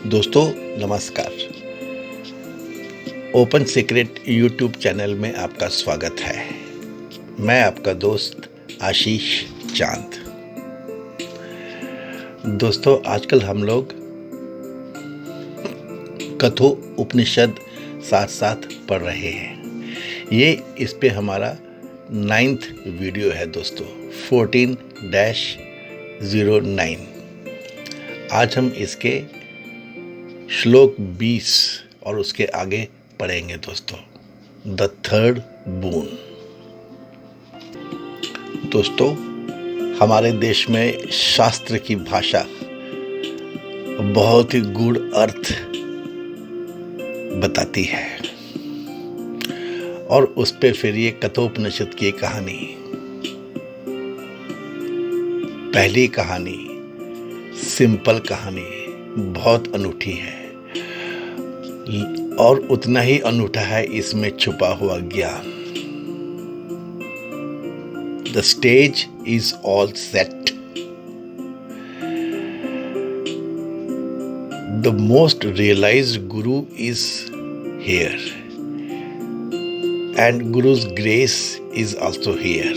दोस्तों नमस्कार। Open secret YouTube channel में आपका स्वागत है। मैं आपका दोस्त आशीष चांद। दोस्तों आजकल हम लोग कथो उपनिषद साथ साथ पढ़ रहे हैं। ये इस पे हमारा 9th वीडियो है दोस्तों, 14-09। आज हम इसके श्लोक 20 और उसके आगे पढ़ेंगे दोस्तों। द थर्ड बून। दोस्तों हमारे देश में शास्त्र की भाषा बहुत ही गूढ़ अर्थ बताती है और उस पे फिर ये कठोपनिषद की कहानी, पहली कहानी, सिंपल कहानी बहुत अनूठी है और उतना ही अनूठा है इसमें छुपा हुआ ज्ञान। The stage is all set. The most realized Guru is here, and Guru's grace is also here.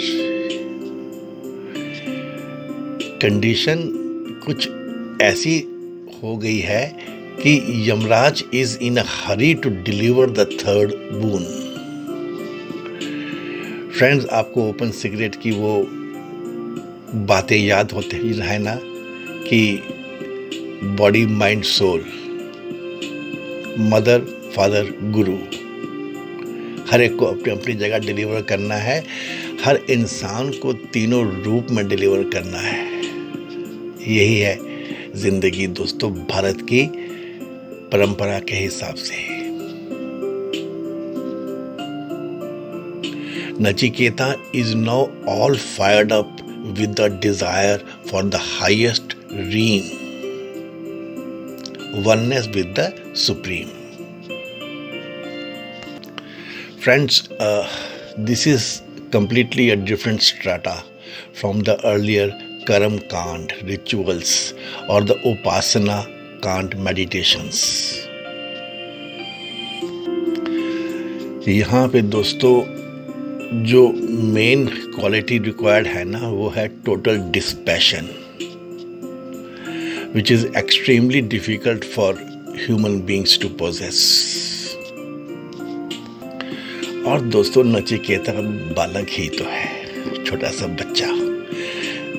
Condition कुछ ऐसी हो गई है कि Yamraj is in a hurry to deliver the third boon. Friends, आपको ओपन सीक्रेट की वो बातें याद होते हैं ना कि body mind soul, mother father guru, हर एक को अपनी अपनी जगह डिलीवर करना है। हर इंसान को तीनों रूप में डिलीवर करना है। यही है जिंदगी दोस्तों, भारत की परंपरा के हिसाब से। Nachiketa is now all fired up with the desire for the highest realm, oneness with the Supreme. Friends, this is completely a different strata from the earlier Karam Kand rituals or the Upasana Kand meditations. यहाँ पे दोस्तों जो main quality required है ना, वो है total dispassion, which is extremely difficult for human beings to possess. और दोस्तों नचिकेता बालक ही तो है, छोटा सा बच्चा।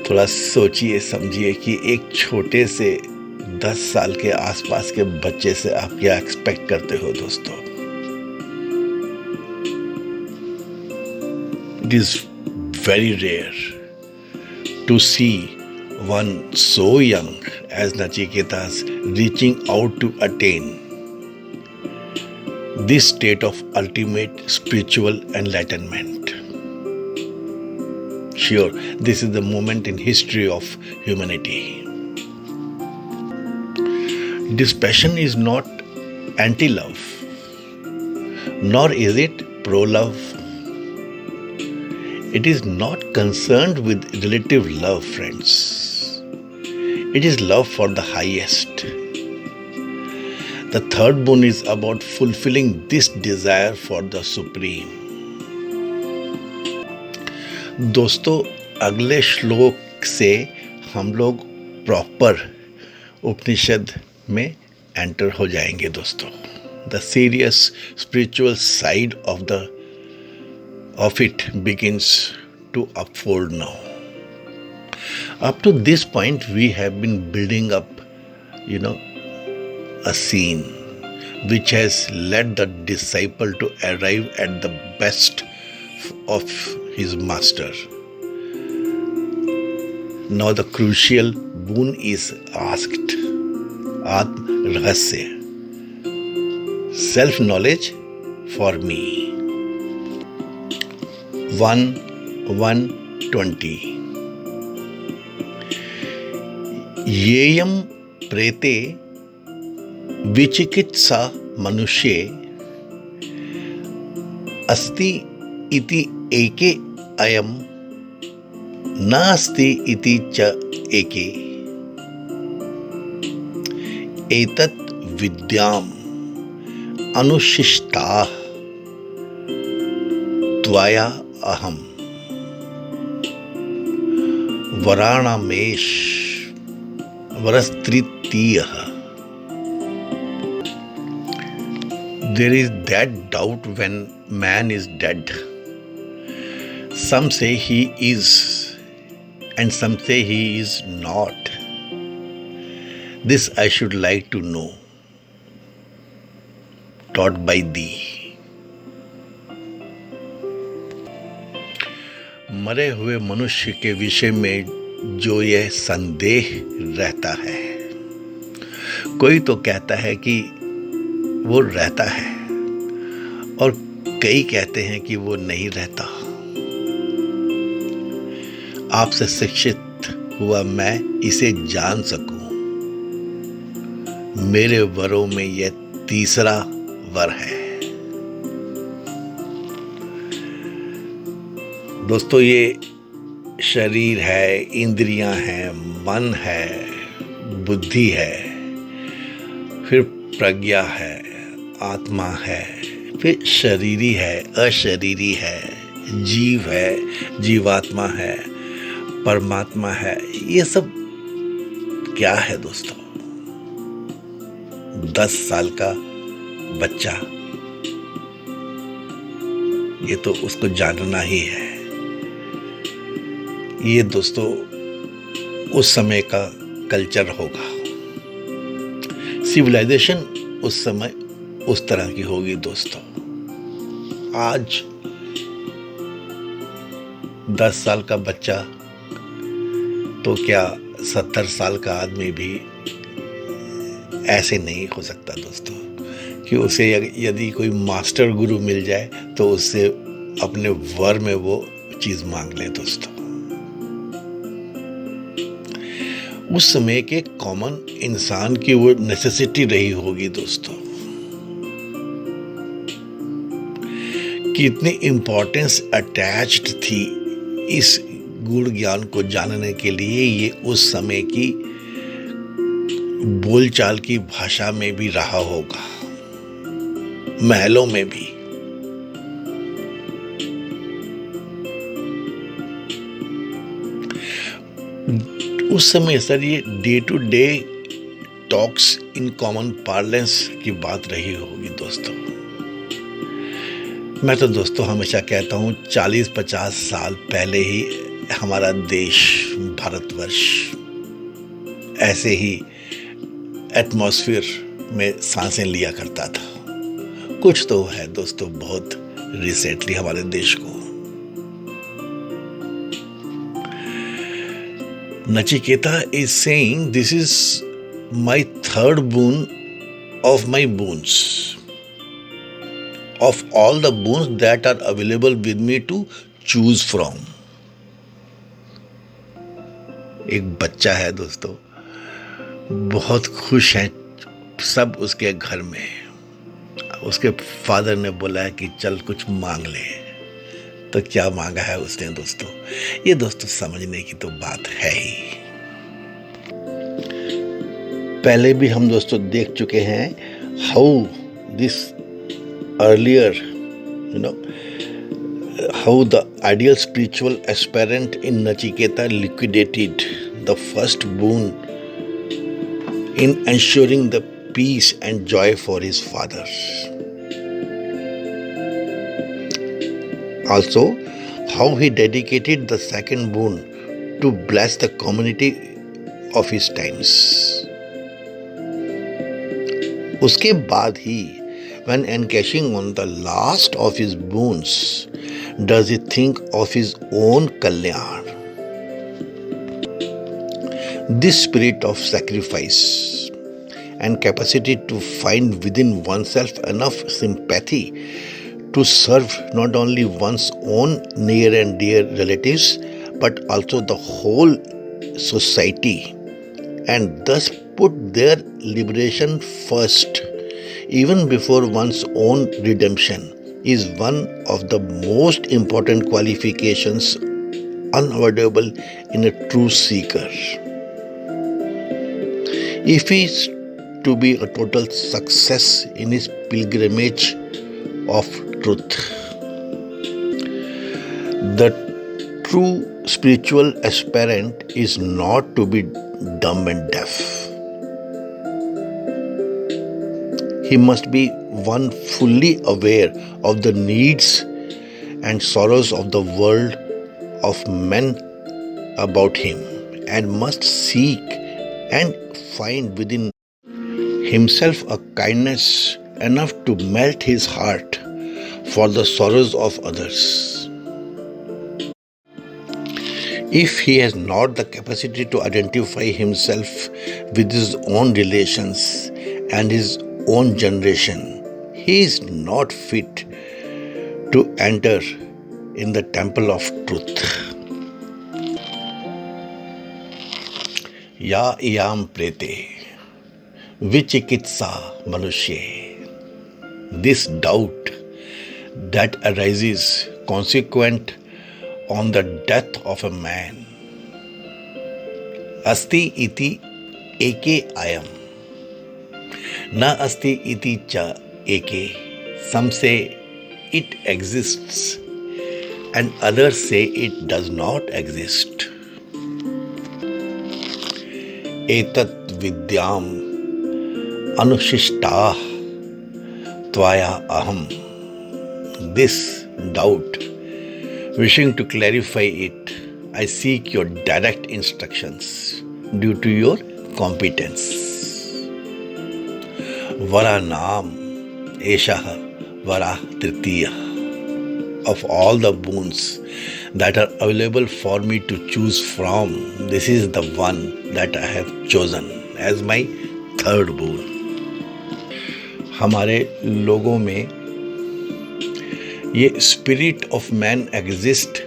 थोड़ा सोचिए समझिए कि एक छोटे से 10 साल के आसपास के बच्चे से आप क्या एक्सपेक्ट करते हो दोस्तों। It is very rare to see one so young age Nachiketa's reaching out to attain this state of ultimate spiritual enlightenment. Sure, this is the moment in history of humanity. Dispassion is not anti-love, nor is it pro-love. It is not concerned with relative love, friends. It is love for the highest. The third boon is about fulfilling this desire for the Supreme. दोस्तों अगले श्लोक से हम लोग proper उपनिषद में enter हो जाएंगे दोस्तों. The serious spiritual side of it begins to upfold now. Up to this point we have been building up a scene which has led the disciple to arrive at the best of his master. Now the crucial boon is asked. Atma Rahasya, self-knowledge for me. 1:20. येयम प्रेते विचिकित्सा मनुष्ये अस्ति इति एके अयम नास्ति इति च एके एतत् विद्याम अनुशिष्टा त्वया अहम वराणामेश वरस्त्रितीयः. There is that doubt when man is dead. Some say he is, and some say he is not. This I should like to know, taught by thee. मरे हुए मनुष्य के विषय में जो यह संदेह रहता है, कोई तो कहता है कि वो रहता है और कई कहते हैं कि वो नहीं रहता. आपसे शिक्षित हुआ मैं इसे जान सकूं. मेरे वरों में यह तीसरा वर है. दोस्तों, ये शरीर है, इंद्रियां हैं, मन है, बुद्धि है, फिर प्रज्ञा है, आत्मा है, फिर शरीरी है, अशरीरी है, जीव है, जीवात्मा है, परमात्मा है. ये सब क्या है दोस्तों? 10 साल का बच्चा, ये तो उसको जानना ही है. ये दोस्तों उस समय का कल्चर होगा. सिविलाइजेशन उस समय उस तरह की होगी दोस्तों. आज 10 साल का बच्चा तो क्या 70 साल का आदमी भी ऐसे नहीं हो सकता दोस्तों, कि उसे यदि कोई मास्टर गुरु मिल जाए तो उससे अपने वर में वो चीज मांग ले दोस्तों. उस समय के कॉमन इंसान की वो नेसेसिटी रही होगी दोस्तों, कि इतनी इंपॉर्टेंस अटैच्ड थी इस गुण ज्ञान को जानने के लिए. ये उस समय की बोलचाल की भाषा में भी रहा होगा, महलों में भी. उस समय सर ये day to day talks in common parlance की बात रही होगी दोस्तों. मैं तो दोस्तों हमेशा कहता हूँ 40-50 साल पहले ही हमारा देश भारतवर्ष ऐसे ही एटमॉस्फेयर में सांसें लिया करता था. कुछ तो है दोस्तों बहुत रिसेंटली हमारे देश को. Nachiketa is saying, this is my third boon of my boons, of all the boons that are available with me to choose from. एक बच्चा है दोस्तों, बहुत खुश है सब उसके घर में. उसके फादर ने बोला है कि चल कुछ मांग ले. तो क्या मांगा है उसने दोस्तों? ये दोस्तों समझने की तो बात है ही. पहले भी हम दोस्तों देख चुके हैं how this earlier how the ideal spiritual aspirant in Nachiketa liquidated the first boon in ensuring the peace and joy for his father. Also, how he dedicated the second boon to bless the community of his times. उसके बाद ही, when encashing on the last of his boons, does he think of his own kalyan. This spirit of sacrifice and capacity to find within oneself enough sympathy to serve not only one's own near and dear relatives but also the whole society, and thus put their liberation first even before one's own redemption, is one of the most important qualifications unavoidable in a true seeker. If he to be a total success in his pilgrimage of truth. The true spiritual aspirant is not to be dumb and deaf. He must be one fully aware of the needs and sorrows of the world, of men about him, and must seek and find within himself a kindness enough to melt his heart for the sorrows of others. If he has not the capacity to identify himself with his own relations and his own generation, he is not fit to enter in the temple of truth. Ya iyam prete vichikitsa manushe. This doubt that arises consequent on the death of a man. Asti iti eke ayam. Na asti iti cha eke. Some say it exists and others say it does not exist. Etat vidyam anushishta tvaya aham. This doubt, wishing to clarify it, I seek your direct instructions due to your competence. Vara naam eshaha vara tritiya. Of all the boons that are available for me to choose from, this is the one that I have chosen as my third boon. हमारे लोगों में ये spirit of man exist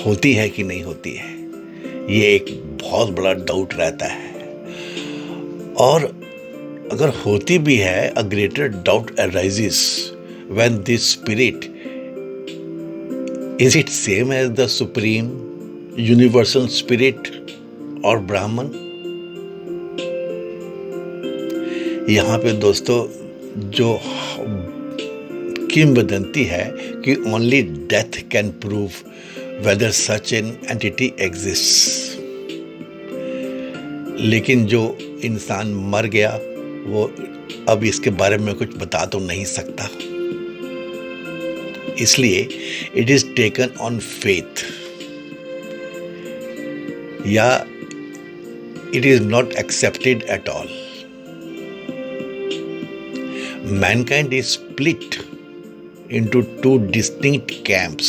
होती है कि नहीं होती है, ये एक बहुत बड़ा डाउट रहता है. और अगर होती भी है, a greater doubt arises when this spirit, is it same as the supreme universal spirit or Brahman? यहाँ पे दोस्तों जो किंवदंती है कि only death can prove whether such an entity exists. लेकिन जो इंसान मर गया वो अब इसके बारे में कुछ बता तो नहीं सकता, इसलिए it is taken on faith या it is not accepted at all. Mankind is split into two distinct camps: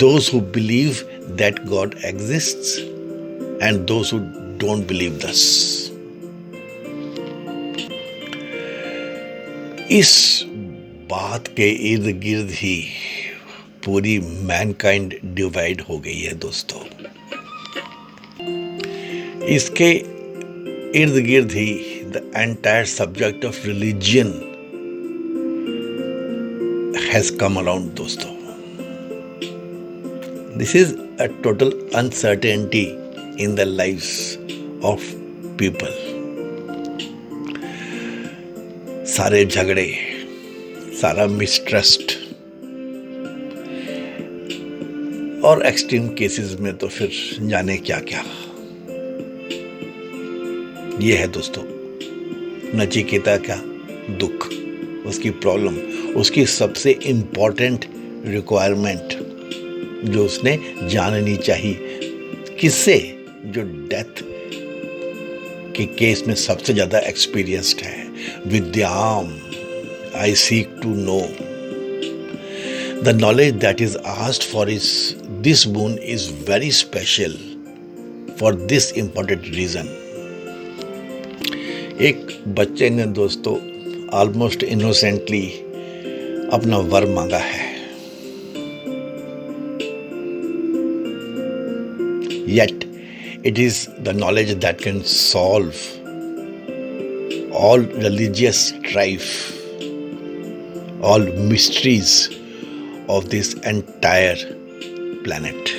those who believe that God exists and those who don't believe thus. इस बात के इर्द गिर्द ही पूरी मैनकाइंड डिवाइड हो गई है दोस्तों. इसके इर्द गिर्द ही the entire subject of religion has come around दोस्तों. This is a total uncertainty in the lives of people. सारे झगड़े, सारा मिसट्रस्ट और एक्सट्रीम केसेस में तो फिर जाने क्या क्या. ये है दोस्तों नचिकेता का दुख, उसकी प्रॉब्लम, उसकी सबसे इम्पोर्टेंट रिक्वायरमेंट जो उसने जाननी चाहिए. किससे? जो डेथ के केस में सबसे ज़्यादा एक्सपीरियंस्ड है. विद्याम I seek to know. The knowledge that is asked for this boon is very special for this important reason. एक बच्चे ने दोस्तों ऑलमोस्ट इनोसेंटली अपना वर मांगा है. Yet it is the knowledge that can solve all religious strife, all mysteries of this entire planet.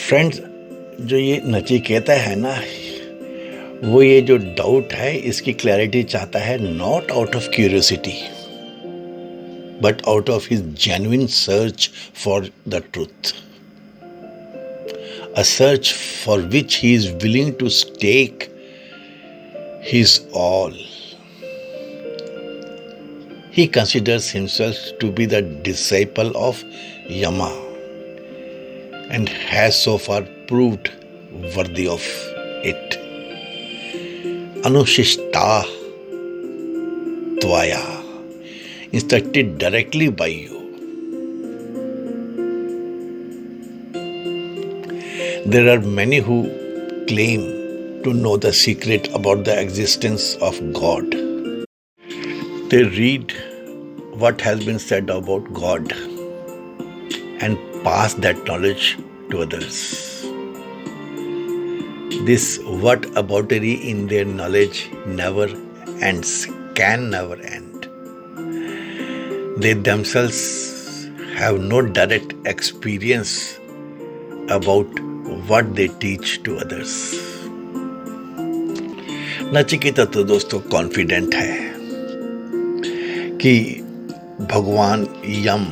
Friends, जो ये नचिकेता है ना, वो ये जो डाउट है इसकी क्लैरिटी चाहता है, not out of curiosity but out of his genuine search for the truth, a search for which he is willing to stake his all. He considers himself to be the disciple of Yama and has so far proved worthy of it. Anushishta Tvaya, instructed directly by you. There are many who claim to know the secret about the existence of God. They read what has been said about God and pass that knowledge to others. This whataboutery in their knowledge never ends, can never end. They themselves have no direct experience about what they teach to others. Nachiketa तो दोस्तों confident है कि भगवान यम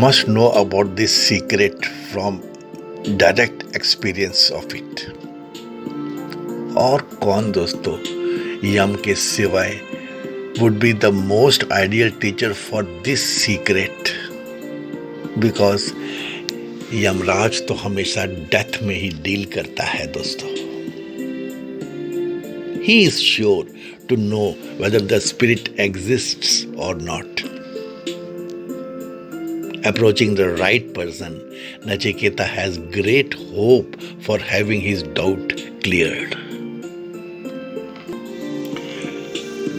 must know about this secret from direct experience of it. और कौन दोस्तों यम के सिवाय would be the most ideal teacher for this secret, because Yamraj तो हमेशा डेथ में ही डील करता है दोस्तों. He is sure to know whether the spirit exists or not. Approaching the right person, Nachiketa has great hope for having his doubt cleared.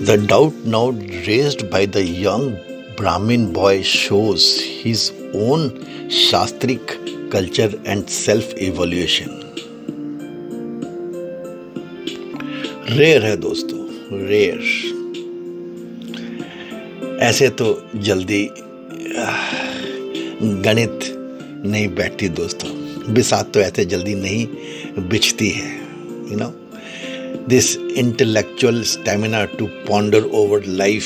The doubt now raised by the young Brahmin boy shows his own शास्त्रिक culture and self evolution. Rare है दोस्तों, rare. ऐसे तो जल्दी गणित नहीं बैठती दोस्तों, बिसात तो ऐसे जल्दी नहीं बिछती है. You know, this intellectual stamina to ponder over life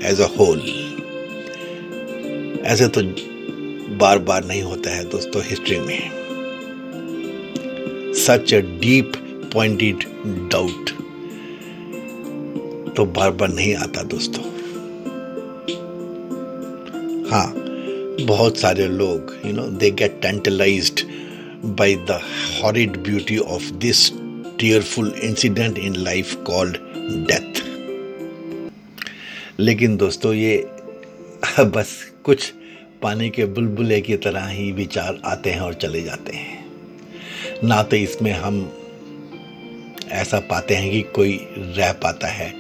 as a whole, ऐसे तो बार बार नहीं होता है दोस्तों हिस्ट्री में. सच अ डीप पॉइंटेड डाउट तो बार बार नहीं आता दोस्तों. हाँ, बहुत सारे लोग they get tantalized by the horrid beauty of this tearful incident in life called death. लेकिन दोस्तों ये बस कुछ पानी के बुलबुले की तरह ही विचार आते हैं और चले जाते हैं. ना तो इसमें हम ऐसा पाते हैं कि कोई रह पाता है,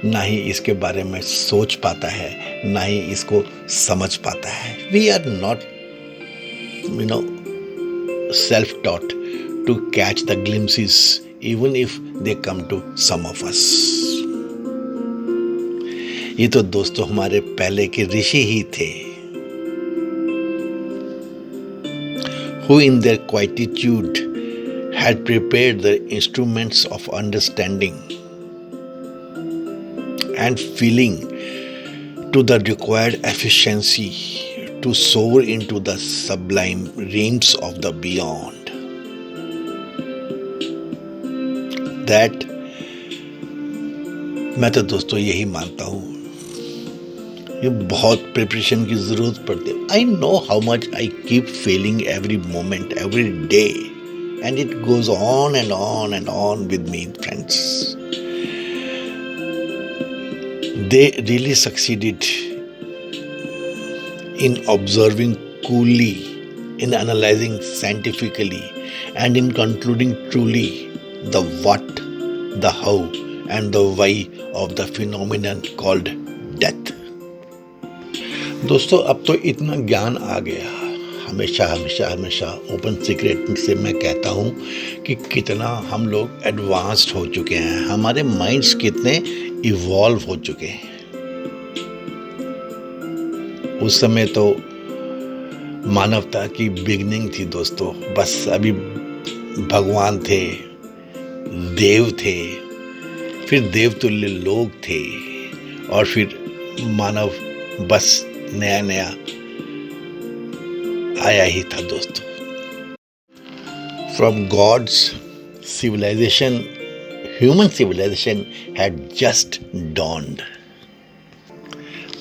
ना ही इसके बारे में सोच पाता है, ना ही इसको समझ पाता है. We are not self taught to catch the glimpses even if they come to some of us. ये तो दोस्तों हमारे पहले के ऋषि ही थे, who in their quietude had prepared the instruments of understanding and feeling to the required efficiency to soar into the sublime realms of the beyond. That मैं तो दोस्तों यही मानता हूँ, ये बहुत प्रिपरेशन की जरूरत पड़ती है. I know how much I keep failing every moment, every day, and it goes on and on and on with me friends. They really succeeded in observing coolly, in analysing scientifically, and in concluding truly the what, the how and the why of the phenomenon called death. दोस्तों अब तो इतना ज्ञान आ गया, हमेशा हमेशा हमेशा open secret से मैं कहता हूँ कि कितना हम लोग एडवांस्ड हो चुके हैं, हमारे माइंड्स कितने इवॉल्व हो चुके हैं. उस समय तो मानवता की बिगनिंग थी दोस्तों। बस अभी भगवान थे, देव थे, फिर देवतुल्य लोग थे, और फिर मानव बस नया नया आया ही था दोस्तों। From God's civilization, human civilization had just dawned।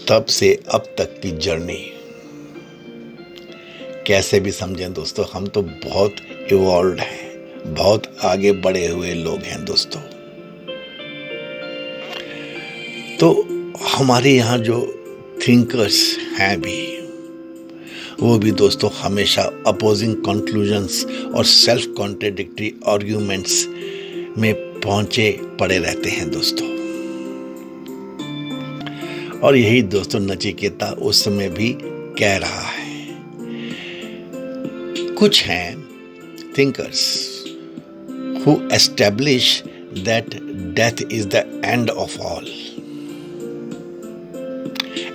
तब से अब तक की जर्नी कैसे भी समझें दोस्तों, हम तो बहुत इवॉल्व हैं, बहुत आगे बढ़े हुए लोग हैं दोस्तों। तो हमारे यहाँ जो थिंकर्स हैं भी, वो भी दोस्तों हमेशा अपोजिंग कंक्लूजन्स और सेल्फ कॉन्ट्रडिक्टरी आर्ग्यूमेंट्स में पहुंचे पड़े रहते हैं दोस्तों। और यही दोस्तों नचिकेता उस समय भी कह रहा है। कुछ हैं thinkers who establish that death is the end of all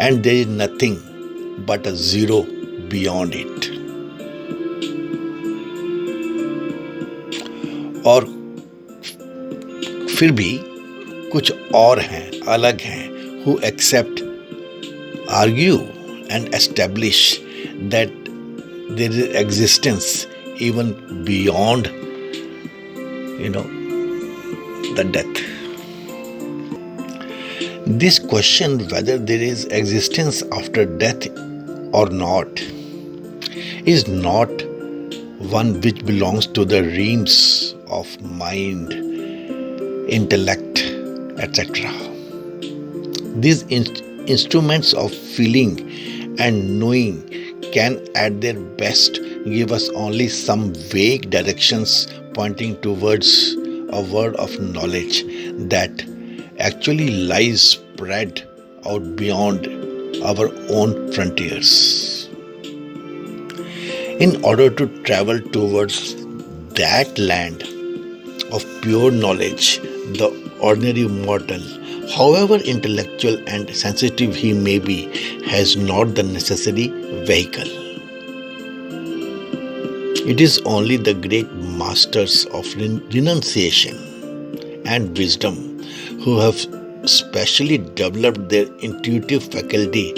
and there is nothing but a zero beyond it। और फिर भी कुछ और हैं, अलग हैं, who accept, argue and establish that there is existence even beyond the death। This question whether there is existence after death or not is not one which belongs to the realms of mind, intellect, etc. These instruments of feeling and knowing can at their best give us only some vague directions pointing towards a world of knowledge that actually lies spread out beyond our own frontiers। In order to travel towards that land of pure knowledge, the ordinary mortal, however intellectual and sensitive he may be, has not the necessary vehicle। It is only the great masters of renunciation and wisdom who have specially developed their intuitive faculty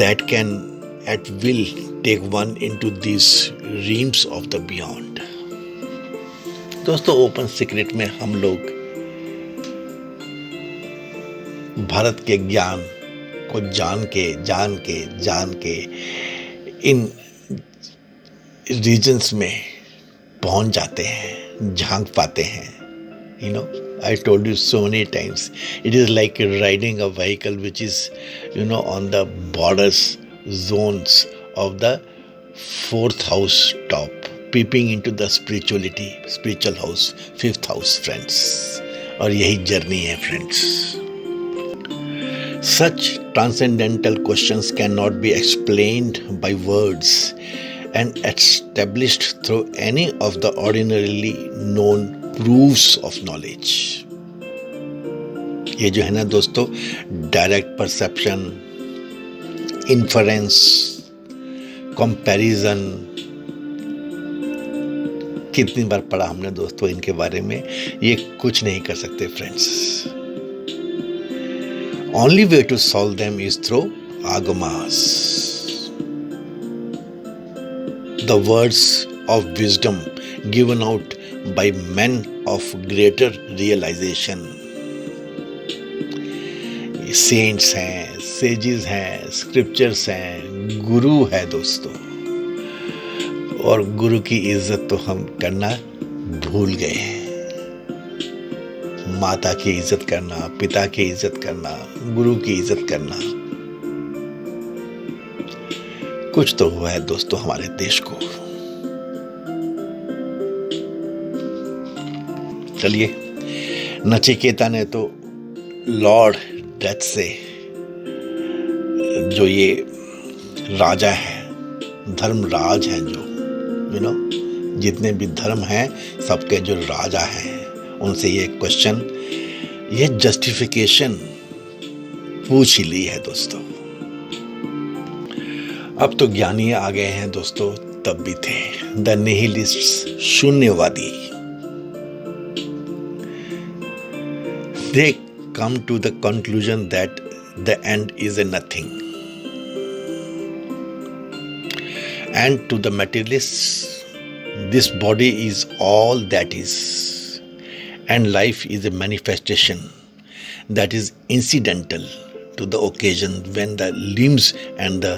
that can at will take one into these realms of the beyond। दोस्तों open secret में हम लोग भारत के ज्ञान को जान के इन regions में पहुंच जाते हैं, झांक पाते हैं। I told you so many times, it is like riding a vehicle which is on the borders zones of the fourth house top, peeping into the spiritual house, fifth house friends। और यही journey है friends. Such transcendental questions cannot be explained by words and established through any of the ordinarily known proofs of knowledge। ये जो है ना दोस्तों, direct perception, inference, comparison, कितनी बार पढ़ा हमने दोस्तों इनके बारे में, ये कुछ नहीं कर सकते friends. Only way to solve them is through agamas, the words of wisdom given out by men of greater realization। Saints हैं, सेजेस हैं, स्क्रिप्चर्स हैं, गुरु है दोस्तों। और गुरु की इज्जत तो हम करना भूल गए हैं। माता की इज्जत करना, पिता की इज्जत करना, गुरु की इज्जत करना, कुछ तो हुआ है दोस्तों हमारे देश को। चलिए, नचिकेता ने तो लॉर्ड डेथ से, जो ये राजा है, धर्मराज हैं, जो जितने भी धर्म हैं सबके जो राजा हैं, उनसे ये क्वेश्चन, ये जस्टिफिकेशन पूछ ही ली है दोस्तों। अब तो ज्ञानी आ गए हैं दोस्तों, तब भी थे द निहिलिस्ट्स, शून्यवादी। They come to the conclusion that the end is a nothing, and to the materialists this body is all that is, and life is a manifestation that is incidental to the occasion when the limbs and the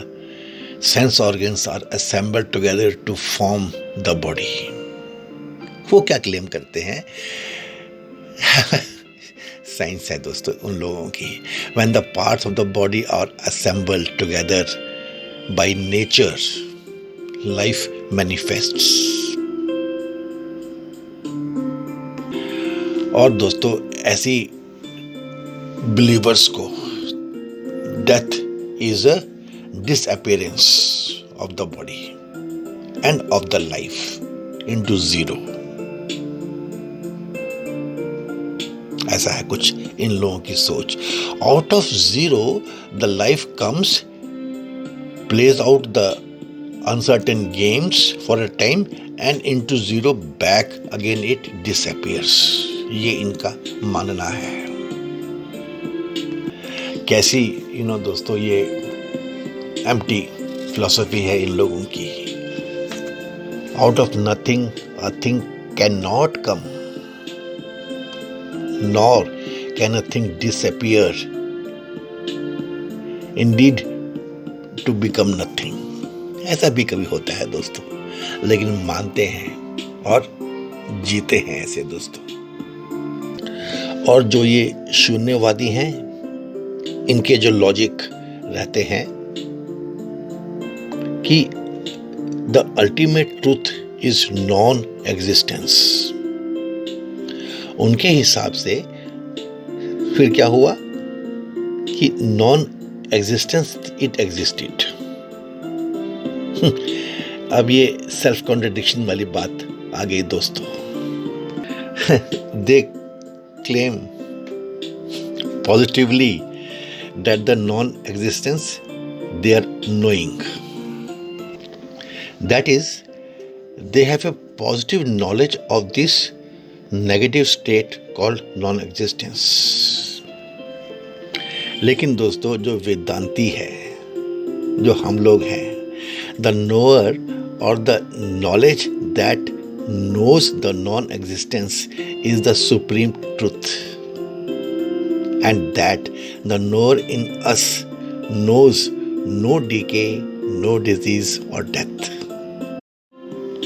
sense organs are assembled together to form the body। वो क्या claim करते हैं? Science है दोस्तों उन लोगों की। when the parts of the body are assembled together by nature, life manifests। और दोस्तों ऐसी बिलीवर्स को death is a disappearance of the body end of the life into zero. ऐसा है कुछ इन लोगों की सोच। Out of zero the life comes, plays out the uncertain games for a time, and into zero back again it disappears। ये इनका मानना है। कैसी दोस्तों ये एम्प्टी फिलॉसफी है इन लोगों की। Out of nothing a thing cannot come, nor can a thing disappear, indeed to become nothing। ऐसा भी कभी होता है दोस्तों, लेकिन मानते हैं और जीते हैं ऐसे दोस्तों। और जो ये शून्यवादी हैं, इनके जो लॉजिक रहते हैं कि the ultimate truth is non existence, उनके हिसाब से फिर क्या हुआ कि नॉन एग्जिस्टेंस इट एग्जिस्टेड। अब ये सेल्फ कॉन्ट्रडिक्शन वाली बात आ गई दोस्तों। They claim positively that the non existence they are knowing, that is they have a positive knowledge of this negative state called non existence. लेकिन दोस्तों जो वेदांती है, जो हम लोग हैं, the knower or the knowledge that knows the non-existence is the supreme truth, and that the knower in us knows no decay, no disease or death।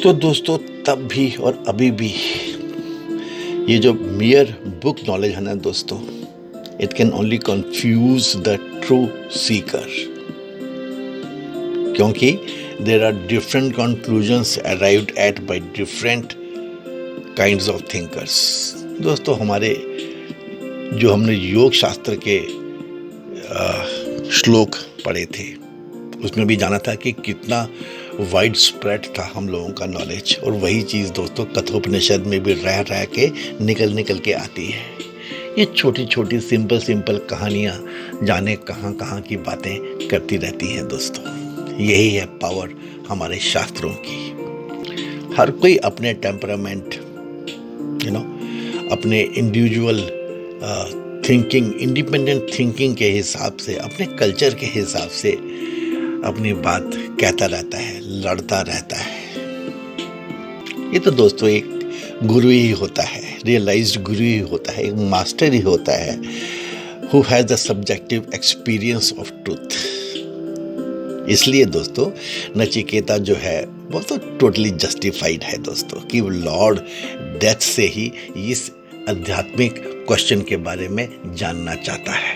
तो दोस्तों तब भी और अभी भी ये जो mere book knowledge है ना दोस्तों, it can only confuse the true seeker, क्योंकि there are different conclusions arrived at by different kinds of thinkers। दोस्तों हमने योग शास्त्र के श्लोक पढ़े थे, उसमें भी जाना था कि कितना वाइड स्प्रेड था हम लोगों का नॉलेज। और वही चीज़ दोस्तों कठोपनिषद में भी रह के निकल के आती है। ये छोटी छोटी सिंपल कहानियाँ जाने कहाँ की बातें करती रहती हैं दोस्तों। यही है पावर हमारे शास्त्रों की। हर कोई अपने टेम्परामेंट अपने इंडिविजुअल थिंकिंग, इंडिपेंडेंट थिंकिंग के हिसाब से, अपने कल्चर के हिसाब से अपनी बात कहता रहता है, लड़ता रहता है। ये तो दोस्तों एक गुरु ही होता है, रियलाइज्ड गुरु ही होता है, एक मास्टर ही होता है, who has the subjective experience of truth. इसलिए दोस्तों नचिकेता जो है वो तो टोटली जस्टिफाइड है दोस्तों कि लॉर्ड डेथ से ही इस आध्यात्मिक क्वेश्चन के बारे में जानना चाहता है।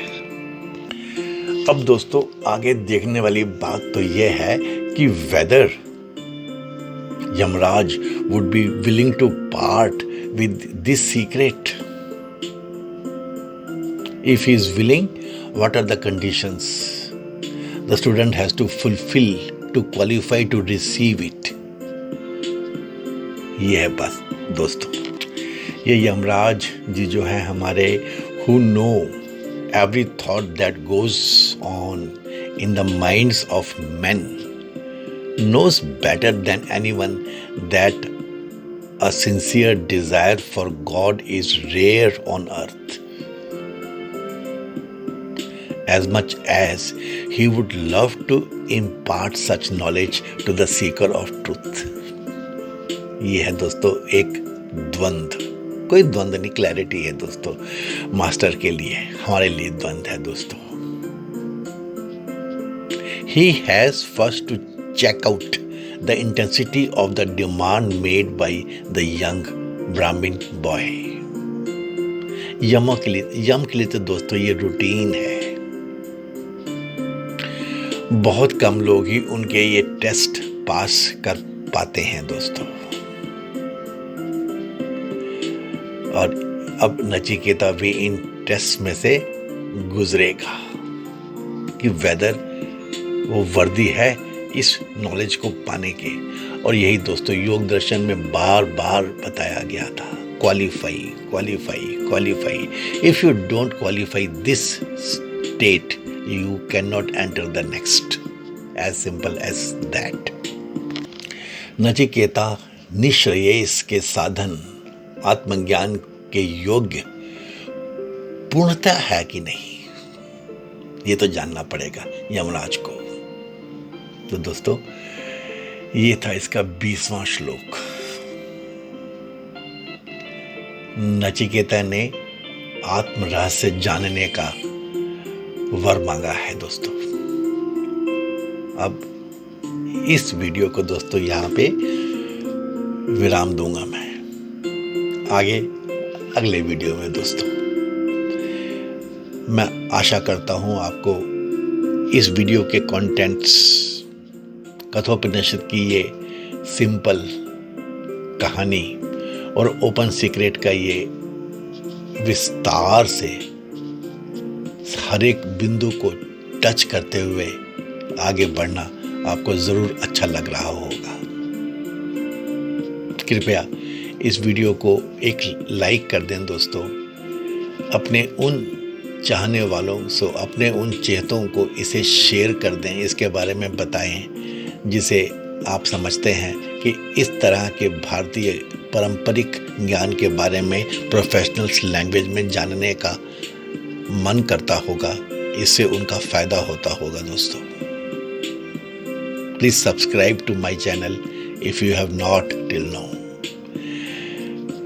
अब दोस्तों आगे देखने वाली बात तो ये है कि whether Yamraj would be willing to part with this secret. If he is willing, what are the conditions the student has to fulfill to qualify to receive it। ये है बस दोस्तों, ये यमराज जी जो है हमारे, who know every thought that goes on in the minds of men, knows better than anyone that a sincere desire for God is rare on earth, as much as he would love to impart such knowledge to the seeker of truth. ये है दोस्तों एक द्वंद्व, कोई द्वंद्व नहीं, clarity है दोस्तों। मास्टर के लिए, हमारे लिए द्वंद्व है दोस्तों। He has first to check out the intensity of the demand made by the young Brahmin boy. यम के लिए तो दोस्तों ये रूटीन है। बहुत कम लोग ही उनके ये टेस्ट पास कर पाते हैं दोस्तों। और अब नचिकेता भी इन टेस्ट में से गुजरेगा कि वेदर वो वर्दी है इस नॉलेज को पाने के। और यही दोस्तों योग दर्शन में बार बार बताया गया था, qualify qualify qualify. If you don't qualify this state you cannot enter the next, as simple as that. Nachiketa निश्रेयस के साधन आत्मज्ञान के योग्य पूर्णतः है कि नहीं, ये तो जानना पड़ेगा यमराज को। तो दोस्तों ये था इसका 20वां श्लोक। नचिकेता ने आत्म रहस्य जानने का वर मांगा है दोस्तों। अब इस वीडियो को दोस्तों यहाँ पे विराम दूंगा मैं, आगे अगले वीडियो में दोस्तों। मैं आशा करता हूँ आपको इस वीडियो के कंटेंट्स, कठोपनिषद की ये सिंपल कहानी और ओपन सीक्रेट का ये विस्तार से हर एक बिंदु को टच करते हुए आगे बढ़ना आपको जरूर अच्छा लग रहा होगा। कृपया इस वीडियो को एक लाइक कर दें दोस्तों। अपने उन चाहने वालों से, अपने उन चेतों को इसे शेयर कर दें, इसके बारे में बताएं जिसे आप समझते हैं कि इस तरह के भारतीय पारंपरिक ज्ञान के बारे में प्रोफेशनल्स लैंग्वेज में जानने का मन करता होगा, इससे उनका फायदा होता होगा दोस्तों। Please subscribe to my channel if you have not till now.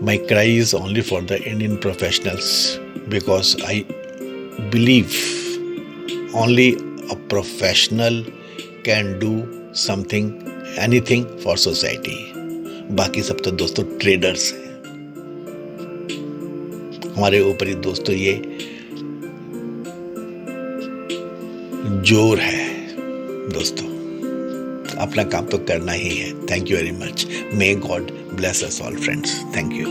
My cry is only for the Indian professionals because I believe only a professional can do something, anything for society. बाकी सब तो दोस्तों traders हैं। हमारे ऊपर ही दोस्तों ये जोर है दोस्तों। अपना काम तो करना ही है। Thank you very much. May God bless us all friends. Thank you.